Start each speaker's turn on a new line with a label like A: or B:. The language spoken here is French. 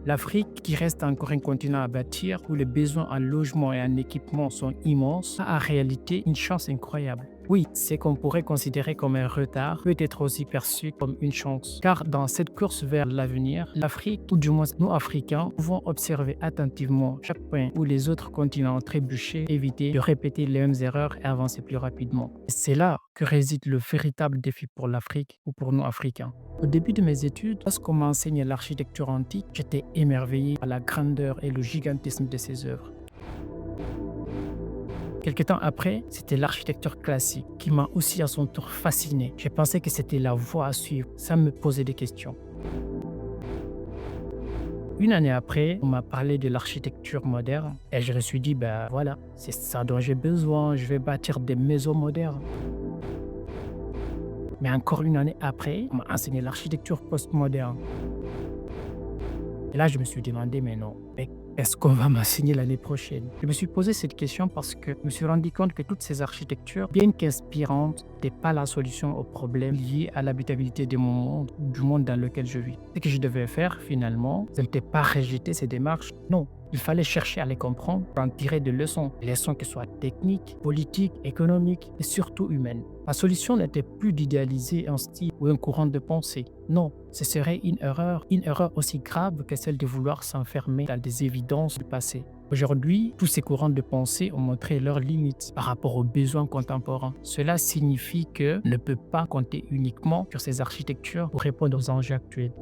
A: L'Afrique, qui reste encore un continent à bâtir, où les besoins en logement et en équipement sont immenses, a en réalité une chance incroyable. Oui, ce qu'on pourrait considérer comme un retard peut être aussi perçu comme une chance. Car dans cette course vers l'avenir, l'Afrique, ou du moins nous Africains, pouvons observer attentivement chaque point où les autres continents ont trébuché, éviter de répéter les mêmes erreurs et avancer plus rapidement. C'est là que réside le véritable défi pour l'Afrique ou pour nous Africains. Au début de mes études, lorsqu'on m'enseignait l'architecture antique, j'étais émerveillé par la grandeur et le gigantisme de ses œuvres. Quelque temps après, c'était l'architecture classique qui m'a aussi à son tour fasciné. J'ai pensé que c'était la voie à suivre sans me poser des questions. Une année après, on m'a parlé de l'architecture moderne et je me suis dit, ben voilà, c'est ça dont j'ai besoin, je vais bâtir des maisons modernes. Mais encore une année après, on m'a enseigné l'architecture postmoderne. Et là, je me suis demandé, mais non, mais est-ce qu'on va m'enseigner l'année prochaine? Je me suis posé cette question parce que je me suis rendu compte que toutes ces architectures, bien qu'inspirantes, n'étaient pas la solution aux problèmes liés à l'habitabilité de mon monde, du monde dans lequel je vis. Ce que je devais faire, finalement, ce n'était pas rejeter ces démarches, non. Il fallait chercher à les comprendre pour en tirer des leçons qui soient techniques, politiques, économiques et surtout humaines. La solution n'était plus d'idéaliser un style ou un courant de pensée. Non, ce serait une erreur aussi grave que celle de vouloir s'enfermer dans des évidences du passé. Aujourd'hui, tous ces courants de pensée ont montré leurs limites par rapport aux besoins contemporains. Cela signifie que ne peut pas compter uniquement sur ces architectures pour répondre aux enjeux actuels.